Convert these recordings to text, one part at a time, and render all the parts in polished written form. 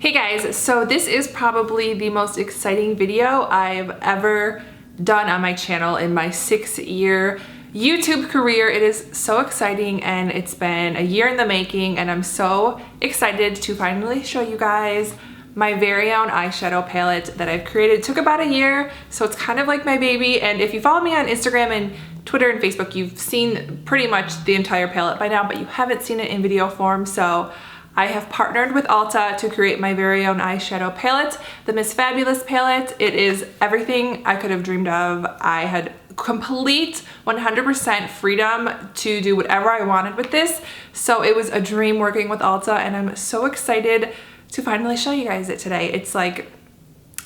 Hey guys, so this is probably the most exciting video I've ever done on my channel in my 6-year YouTube career. It is so exciting and it's been a year in the making, and I'm so excited to finally show you guys my very own eyeshadow palette that I've created. It took about a year, so it's kind of like my baby, and if you follow me on Instagram and Twitter and Facebook, you've seen pretty much the entire palette by now, but you haven't seen it in video form. So I have partnered with Ulta to create my very own eyeshadow palette, the Miss Fabulous palette. It is everything I could have dreamed of. I had complete 100% freedom to do whatever I wanted with this. So it was a dream working with Ulta, and I'm so excited to finally show you guys it today. It's like,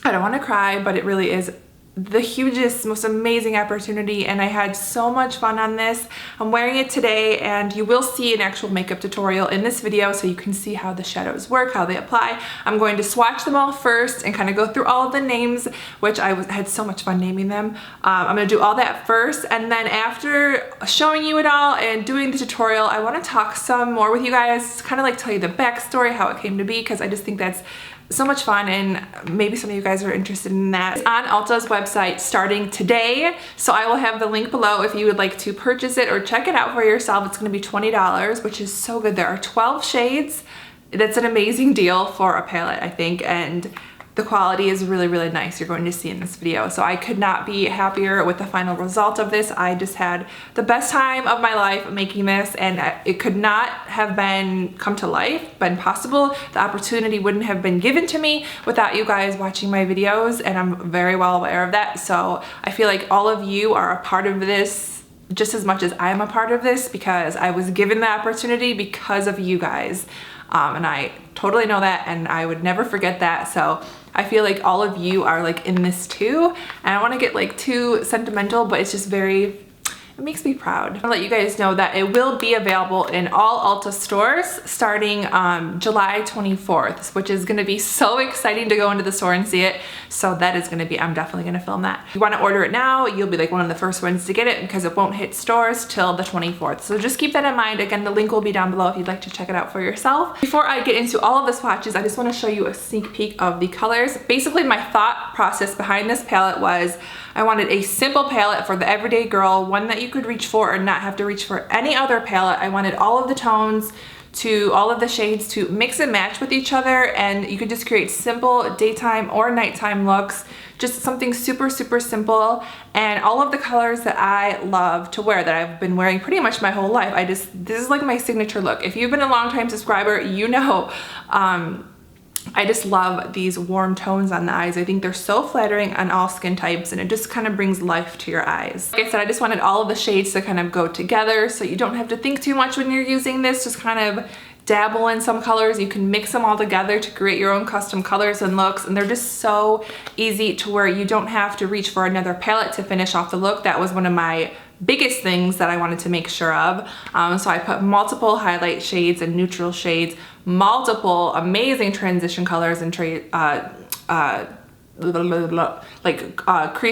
I don't want to cry, but it really is the hugest, most amazing opportunity, and I had so much fun on this. I'm wearing it today, and you will see an actual makeup tutorial in this video so you can see how the shadows work, how they apply. I'm going to swatch them all first and kind of go through all of the names, which I had so much fun naming them. I'm going to do all that first, and then after showing you it all and doing the tutorial, I want to talk some more with you guys, kind of like tell you the backstory, how it came to be, because I just think that's so much fun, and maybe some of you guys are interested in that. It's on Ulta's website starting today, so I will have the link below if you would like to purchase it or check it out for yourself. It's going to be $20, which is so good. There are 12 shades. That's an amazing deal for a palette, I think, and the quality is really, really nice. You're going to see in this video. So I could not be happier with the final result of this. I just had the best time of my life making this, and it could not have come to life, been possible. The opportunity wouldn't have been given to me without you guys watching my videos, and I'm very well aware of that. So I feel like all of you are a part of this just as much as I am a part of this, because I was given the opportunity because of you guys. And I totally know that, and I would never forget that. So I feel like all of you are like in this too, and I don't want to get like too sentimental, but it's just it makes me proud. I'll let you guys know that it will be available in all Ulta stores starting July 24th, which is gonna be so exciting to go into the store and see it. So that is gonna be, I'm definitely gonna film that. If you wanna order it now, you'll be like one of the first ones to get it, because it won't hit stores till the 24th. So just keep that in mind. Again, the link will be down below if you'd like to check it out for yourself. Before I get into all of the swatches, I just wanna show you a sneak peek of the colors. Basically, my thought process behind this palette was I wanted a simple palette for the everyday girl, one that you could reach for or not have to reach for any other palette. I wanted all of the tones all of the shades to mix and match with each other, and you could just create simple daytime or nighttime looks. Just something super, super simple, and all of the colors that I love to wear, that I've been wearing pretty much my whole life. This is like my signature look. If you've been a long-time subscriber, you know I just love these warm tones on the eyes. I think they're so flattering on all skin types, and it just kind of brings life to your eyes. Like I said, I just wanted all of the shades to kind of go together, so you don't have to think too much when you're using this. Just kind of dabble in some colors. You can mix them all together to create your own custom colors and looks, and they're just so easy to where you don't have to reach for another palette to finish off the look. That was one of my biggest things that I wanted to make sure of. So I put multiple highlight shades and neutral shades, multiple amazing transition colors and crease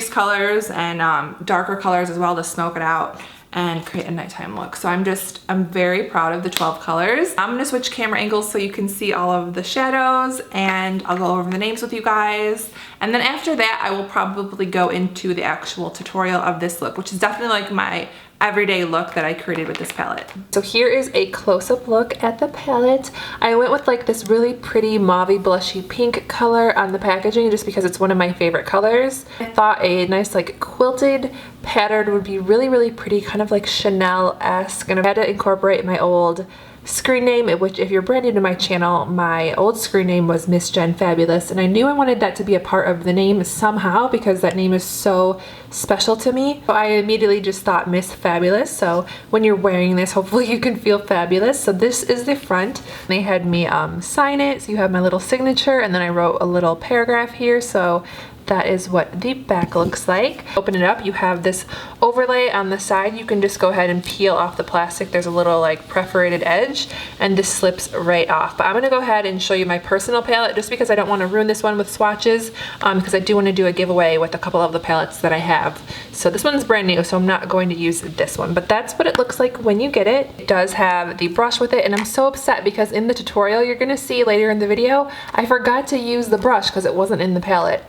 colors and darker colors as well to smoke it out and create a nighttime look. So I'm very proud of the 12 colors. I'm gonna switch camera angles so you can see all of the shadows, and I'll go over the names with you guys. And then after that, I will probably go into the actual tutorial of this look, which is definitely like my everyday look that I created with this palette. So here is a close-up look at the palette. I went with like this really pretty mauvey blushy pink color on the packaging just because it's one of my favorite colors. I thought a nice like quilted pattern would be really, really pretty, kind of like Chanel-esque, and I had to incorporate my old screen name, which if you're brand new to my channel, my old screen name was Miss Jen Fabulous, and I knew I wanted that to be a part of the name somehow because that name is so special to me. So I immediately just thought Miss Fabulous. So when you're wearing this, hopefully you can feel fabulous. So this is the front. They had me sign it, so you have my little signature, and then I wrote a little paragraph here. So that is what the back looks like. Open it up, you have this overlay on the side. You can just go ahead and peel off the plastic. There's a little like perforated edge and this slips right off. But I'm gonna go ahead and show you my personal palette just because I don't want to ruin this one with swatches, because I do want to do a giveaway with a couple of the palettes that I have. So this one's brand new, so I'm not going to use this one, but that's what it looks like when you get it. It does have the brush with it, and I'm so upset because in the tutorial you're gonna see later in the video, I forgot to use the brush because it wasn't in the palette.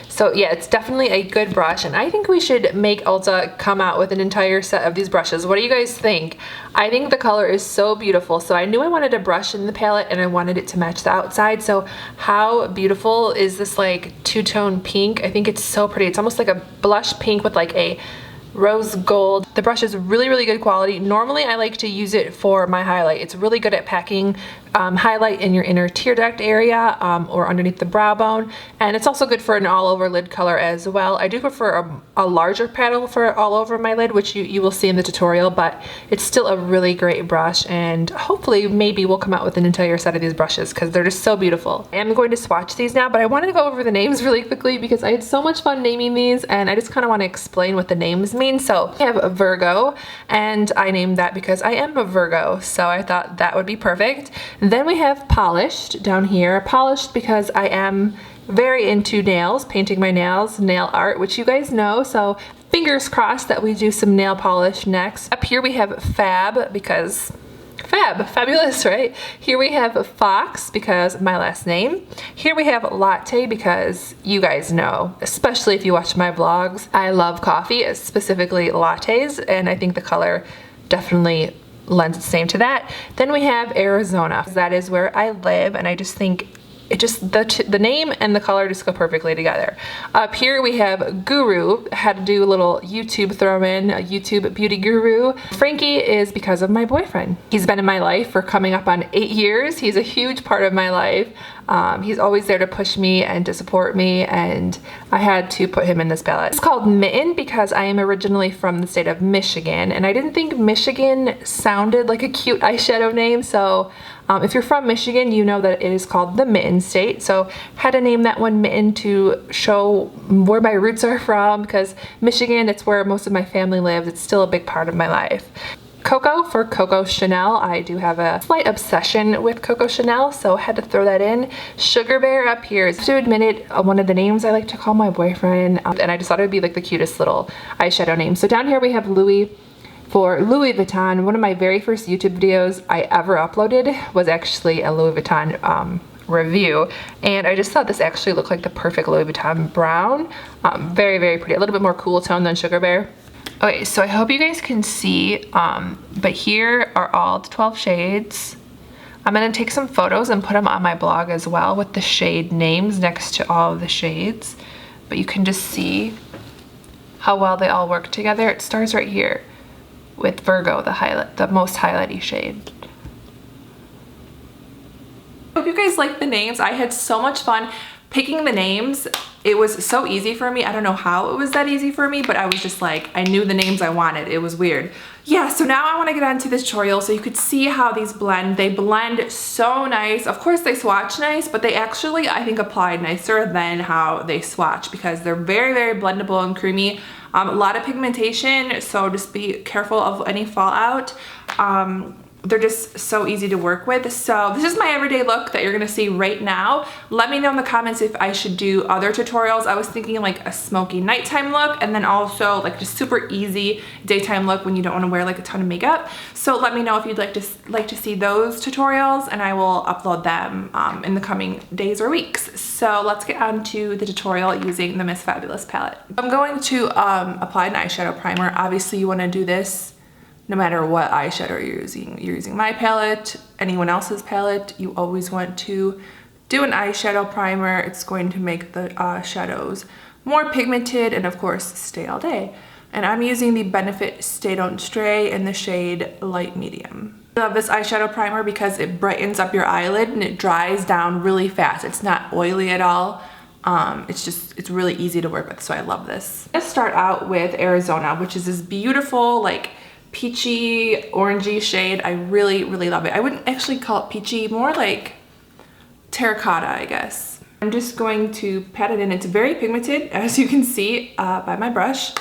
So yeah, it's definitely a good brush, and I think we should make Ulta come out with an entire set of these brushes. What do you guys think? I think the color is so beautiful. So I knew I wanted a brush in the palette and I wanted it to match the outside. So how beautiful is this like two-tone pink? I think it's so pretty. It's almost like a blush pink with like a rose gold. The brush is really, really good quality. Normally I like to use it for my highlight. It's really good at packing highlight in your inner tear duct area or underneath the brow bone, and it's also good for an all over lid color as well. I do prefer a larger paddle for all over my lid, which you will see in the tutorial, but it's still a really great brush, and hopefully maybe we'll come out with an entire set of these brushes because they're just so beautiful. I am going to swatch these now, but I wanted to go over the names really quickly because I had so much fun naming these, and I just kind of want to explain what the names mean. So I have a Virgo, and I named that because I am a Virgo, so I thought that would be perfect. Then we have Polished down here. Polished because I am very into nails, painting my nails, nail art, which you guys know, so fingers crossed that we do some nail polish next. Up here we have Fab because fabulous, right? Here we have Fox because my last name. Here we have Latte because you guys know, especially if you watch my vlogs, I love coffee, specifically lattes, and I think the color definitely lends its name to that. Then we have Arizona. That is where I live, and I just think it just, the name and the color just go perfectly together. Up here we have Guru. Had to do a little YouTube throw in, a YouTube beauty guru. Frankie is because of my boyfriend. He's been in my life for coming up on 8 years. He's a huge part of my life. He's always there to push me and to support me, and I had to put him in this palette. It's called Mitten because I am originally from the state of Michigan, and I didn't think Michigan sounded like a cute eyeshadow name, so if you're from Michigan, you know that it is called the Mitten State, so had to name that one Mitten to show where my roots are from, because Michigan, it's where most of my family lives. It's still a big part of my life. Coco for Coco Chanel. I do have a slight obsession with Coco Chanel, so had to throw that in. Sugar Bear up here. I have to admit it, one of the names I like to call my boyfriend, and I just thought it would be like the cutest little eyeshadow name. So down here we have Louis for Louis Vuitton. One of my very first YouTube videos I ever uploaded was actually a Louis Vuitton review, and I just thought this actually looked like the perfect Louis Vuitton brown. Very, very pretty. A little bit more cool tone than Sugar Bear. Okay, so I hope you guys can see, but here are all the 12 shades. I'm gonna take some photos and put them on my blog as well with the shade names next to all of the shades, but you can just see how well they all work together. It starts right here with Virgo, the most highlighty shade. I hope you guys like the names. I had so much fun picking the names. It was so easy for me. I don't know how it was that easy for me, but I was just like, I knew the names I wanted. It was weird. Yeah, so now I want to get on to this tutorial so you could see how these blend. They blend so nice. Of course they swatch nice, but they actually, I think, apply nicer than how they swatch because they're very, very blendable and creamy. A lot of pigmentation, so just be careful of any fallout. They're just so easy to work with. So this is my everyday look that you're gonna see right now. Let me know in the comments if I should do other tutorials. I was thinking like a smoky nighttime look, and then also like just super easy daytime look when you don't wanna wear like a ton of makeup. So let me know if you'd like to see those tutorials, and I will upload them in the coming days or weeks. So let's get on to the tutorial using the Miss Fabulous palette. I'm going to apply an eyeshadow primer. Obviously you wanna do this no matter what eyeshadow you're using. You're using my palette, anyone else's palette, you always want to do an eyeshadow primer. It's going to make the shadows more pigmented and of course stay all day. And I'm using the Benefit Stay Don't Stray in the shade Light Medium. I love this eyeshadow primer because it brightens up your eyelid and it dries down really fast. It's not oily at all. It's really easy to work with, so I love this. Let's start out with Arizona, which is this beautiful like peachy orangey shade. I really, really love it. I wouldn't actually call it peachy, more like terracotta, I guess. I'm just going to pat it in. It's very pigmented, as you can see by my brush.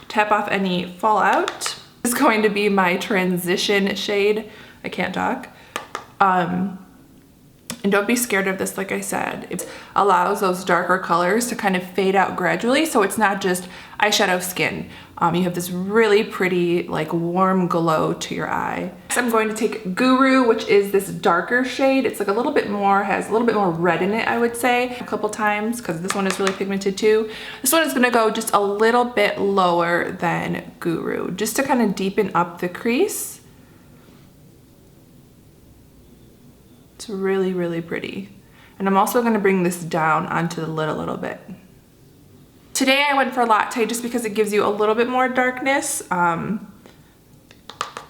Tap off any fallout. This is going to be my transition shade. I can't talk. And don't be scared of this, like I said. It allows those darker colors to kind of fade out gradually, so it's not just eyeshadow skin. You have this really pretty, like, warm glow to your eye. Next, I'm going to take Guru, which is this darker shade. It's like a little bit more, has a little bit more red in it, I would say, a couple times, because this one is really pigmented too. This one is gonna go just a little bit lower than Guru, just to kind of deepen up the crease. It's really, really pretty. And I'm also gonna bring this down onto the lid a little bit. Today I went for Latte just because it gives you a little bit more darkness.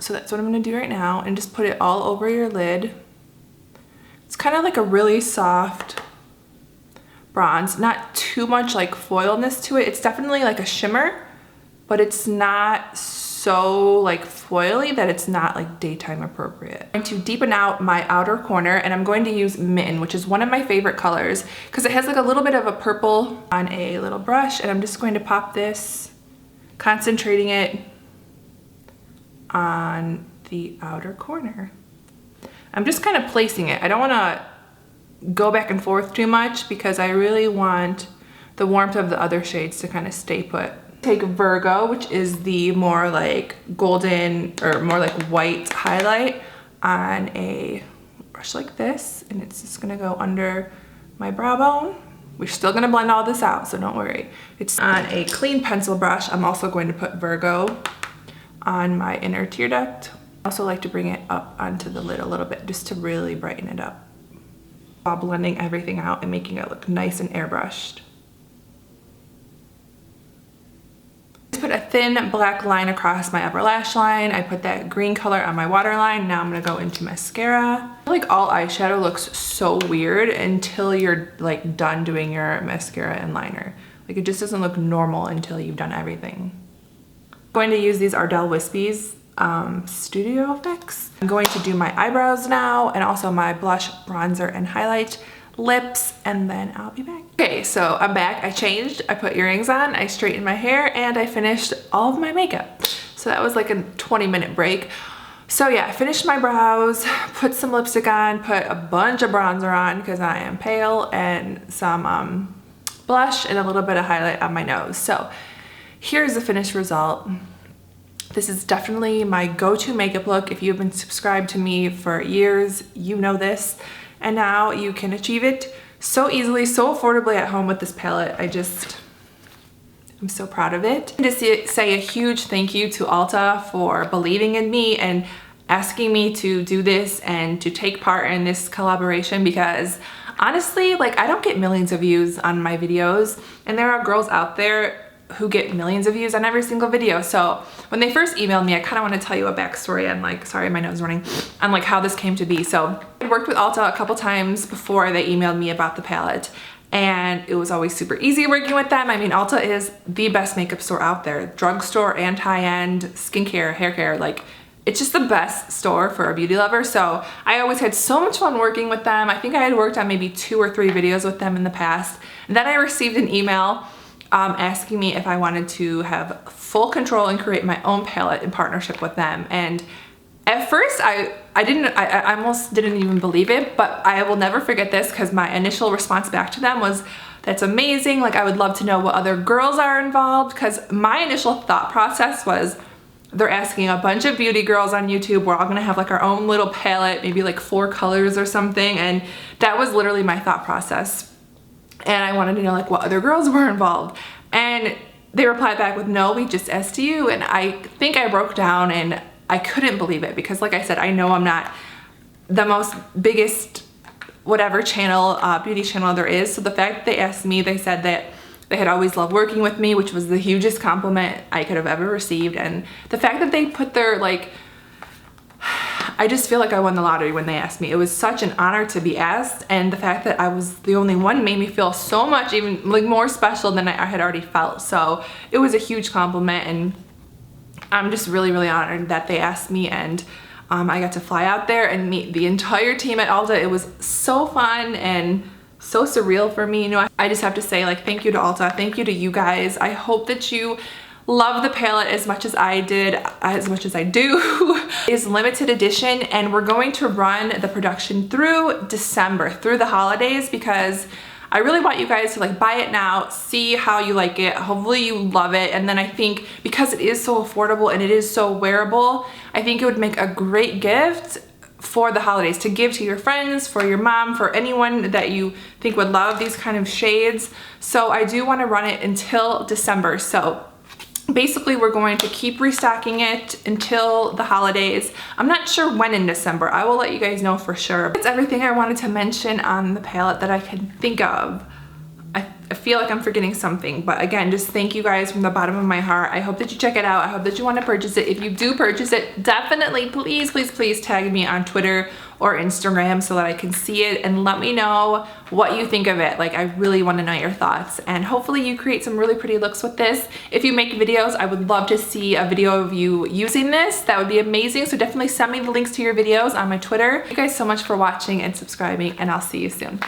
So that's what I'm gonna do right now, and just put it all over your lid. It's kind of like a really soft bronze, not too much like foilness to it. It's definitely like a shimmer, but it's not so like foily that it's not like daytime appropriate. I'm going to deepen out my outer corner, and I'm going to use Mitten, which is one of my favorite colors because it has like a little bit of a purple on a little brush, and I'm just going to pop this, concentrating it on the outer corner. I'm just kind of placing it. I don't want to go back and forth too much because I really want the warmth of the other shades to kind of stay put. Take Virgo, which is the more like golden or more like white highlight, on a brush like this, and it's just gonna go under my brow bone. We're still gonna blend all this out, so don't worry. It's on a clean pencil brush. I'm also going to put Virgo on my inner tear duct. I also like to bring it up onto the lid a little bit just to really brighten it up while blending everything out and making it look nice and airbrushed. Put a thin black line across my upper lash line. I put that green color on my waterline. Now I'm gonna go into mascara. I feel like all eyeshadow looks so weird until you're like done doing your mascara and liner. Like it just doesn't look normal until you've done everything. I'm going to use these Ardell Wispies Studio Effects. I'm going to do my eyebrows now, and also my blush, bronzer, and highlight, lips, and then I'll be back. Okay, so I'm back. I changed, I put earrings on, I straightened my hair, and I finished all of my makeup. So that was like a 20-minute break. So yeah, I finished my brows, put some lipstick on, put a bunch of bronzer on because I am pale, and some blush and a little bit of highlight on my nose. So here's the finished result. This is definitely my go-to makeup look. If you've been subscribed to me for years, you know this. And now you can achieve it so easily, so affordably at home with this palette. I'm so proud of it. And to say a huge thank you to Ulta for believing in me and asking me to do this and to take part in this collaboration, because honestly, like, I don't get millions of views on my videos, and there are girls out there who get millions of views on every single video. So when they first emailed me, I kind of want to tell you a backstory on, like, sorry, my nose is running, on like how this came to be. So I worked with Ulta a couple times before they emailed me about the palette, and it was always super easy working with them. I mean, Ulta is the best makeup store out there, drugstore and high-end skincare, hair care, like, it's just the best store for a beauty lover. So I always had so much fun working with them. I think I had worked on maybe 2 or 3 videos with them in the past. And then I received an email asking me if I wanted to have full control and create my own palette in partnership with them. And at first I almost didn't even believe it, but I will never forget this because my initial response back to them was, that's amazing. Like, I would love to know what other girls are involved, because my initial thought process was, they're asking a bunch of beauty girls on YouTube. We're all gonna have like our own little palette, maybe like 4 colors or something. And that was literally my thought process. And I wanted to know like what other girls were involved. And they replied back with, no, we just asked you. And I think I broke down and I couldn't believe it, because like I said, I know I'm not the most biggest whatever channel, beauty channel there is. So the fact that they asked me, they said that they had always loved working with me, which was the hugest compliment I could have ever received. And the fact that they put their, like, I just feel like I won the lottery when they asked me. It was such an honor to be asked, and the fact that I was the only one made me feel so much, even like more special than I had already felt. So it was a huge compliment, and I'm just really, really honored that they asked me. And I got to fly out there and meet the entire team at Ulta. It was so fun, and so surreal for me. You know, I just have to say, like, thank you to Ulta. Thank you to you guys. I hope that you love the palette as much as I did, as much as I do. It's limited edition, and we're going to run the production through December, through the holidays, because I really want you guys to like buy it now, see how you like it. Hopefully you love it. And then I think because it is so affordable and it is so wearable, I think it would make a great gift for the holidays to give to your friends, for your mom, for anyone that you think would love these kind of shades. So I do want to run it until December. So basically we're going to keep restocking it until the holidays. I'm not sure when in December. I will let you guys know for sure. That's everything I wanted to mention on the palette that I can think of. I feel like I'm forgetting something, but again, just thank you guys from the bottom of my heart. I hope that you check it out. I hope that you want to purchase it. If you do purchase it, definitely please, please, please tag me on Twitter or Instagram so that I can see it, and let me know what you think of it. Like, I really want to know your thoughts, and hopefully you create some really pretty looks with this. If you make videos, I would love to see a video of you using this. That would be amazing. So definitely send me the links to your videos on my Twitter. Thank you guys so much for watching and subscribing, and I'll see you soon.